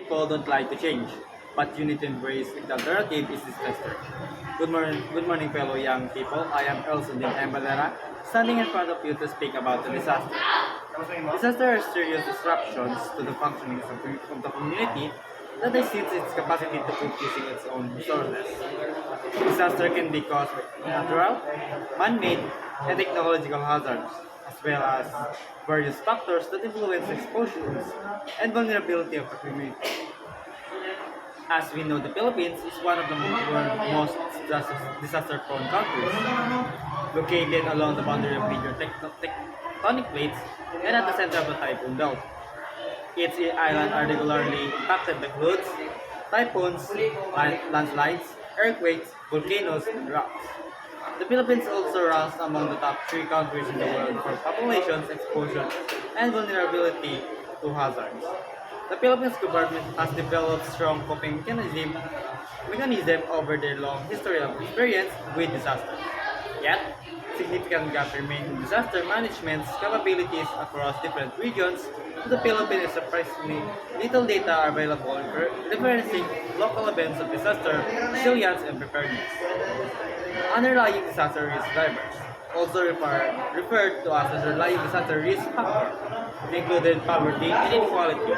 people don't like to change, but you need to embrace the alternative is disaster. Good morning, fellow young people. I am Earl and Valera, standing in front of you to speak about the disaster. Disaster are serious disruptions to the functioning of the community that exceeds its capacity to cope using its own resources. Disaster can be caused by natural, man-made, and technological hazards, as well as various factors that influence exposures and vulnerability of the community. As we know, the Philippines is one of the world's most disaster-prone countries, located along the boundary of major tectonic plates and at the center of the typhoon belt. Its islands are regularly impacted by floods, typhoons, landslides, earthquakes, volcanoes, and rocks. The Philippines also ranks among the top 3 countries in the world for populations, exposure, and vulnerability to hazards. The Philippines government has developed strong coping mechanism over their long history of experience with disasters. Yet, significant gaps remain in disaster management's capabilities across different regions. The Philippines is surprisingly little data available referencing local events of disaster, resilience, and preparedness. Underlying disaster risk drivers, also referred to as underlying disaster risk factor, included poverty and inequality,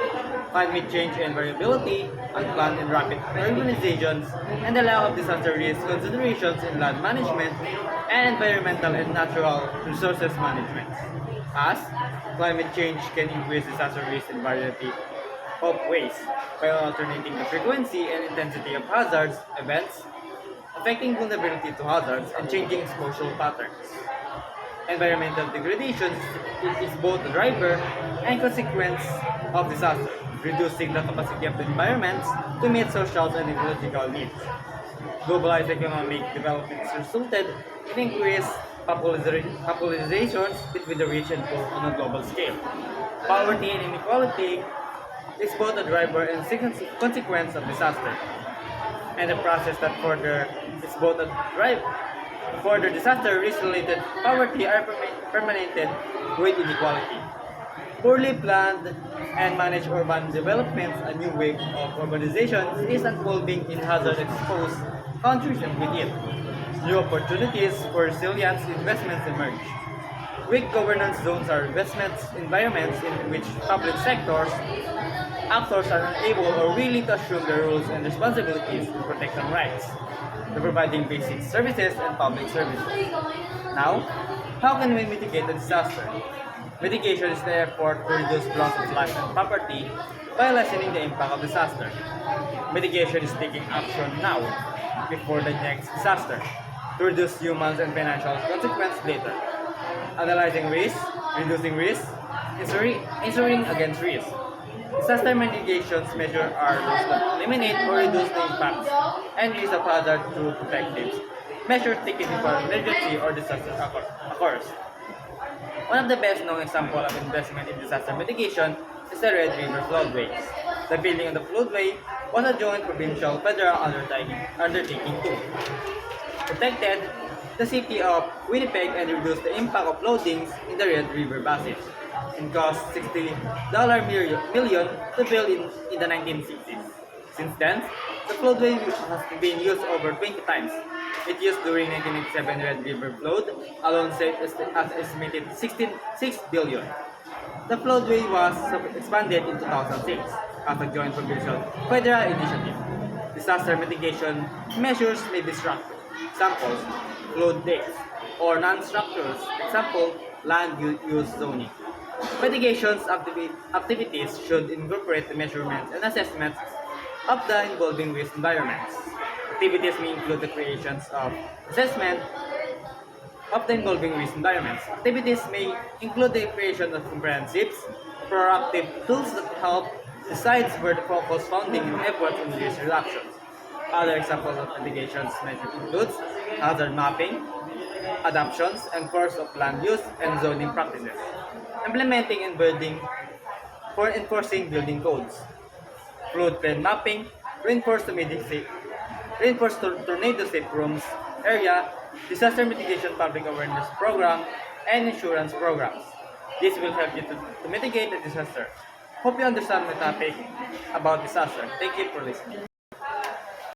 climate change and variability, unplanned and rapid urbanizations, and the lack of disaster risk considerations in land management and environmental and natural resources management. As climate change can increase disaster risk in variety of ways by alternating the frequency and intensity of hazards events, affecting vulnerability to hazards and changing exposure patterns. Environmental degradation is both a driver and consequence of disaster, reducing the capacity of the environments to meet social and ecological needs. Globalized economic development resulted in increased populations between the rich and poor on a global scale. Poverty and inequality is both a driver and consequence of disaster, and the process that further is both a drive. Further disaster risk-related poverty are permeated with inequality. Poorly planned and managed urban developments, a new wave of urbanization is unfolding in hazard-exposed countries and within. New opportunities for resilience investments emerge. Weak governance zones are investments environments in which public actors are unable or willing to assume their roles and responsibilities to protect their rights, to providing basic services and public services. Now, how can we mitigate the disaster? Mitigation is the effort to reduce loss of life and property by lessening the impact of disaster. Mitigation is taking action now, before the next disaster, to reduce human and financial consequences later. Analyzing risk, reducing risk, insuring against risk. Disaster mitigation measures are those that eliminate or reduce the impacts and risk of hazard through protective measures taken before emergency or disaster occurs. One of the best known examples of investment in disaster mitigation is the Red River floodways. The building of the floodway was a joint provincial federal undertaking to protected the city of Winnipeg and reduce the impact of floodings in the Red River basin, and cost $60 million to build in the 1960s. Since then, the floodway has been used over 20 times. It used during 1997 Red River flood, alone saved as estimated $6 billion. The floodway was expanded in 2006 as a joint provincial federal initiative. Disaster mitigation measures may be structured. Examples, flood dates, or non-structures, example, land use zoning. Mitigations activities should incorporate the measurements and assessments of the involving risk environments. Activities may include the creations of assessment of the involving risk environments. Activities may include the creation of comprehensive, proactive tools that help decide where to focus funding and efforts in risk reduction. Other examples of mitigations measures includes hazard mapping, adoptions and course of land use and zoning practices, implementing and building for enforcing building codes, floodplain mapping, reinforced tornado safe rooms area, disaster mitigation public awareness program, and insurance programs. This will help you to mitigate the disaster. Hope you understand my topic about disaster. Thank you for listening.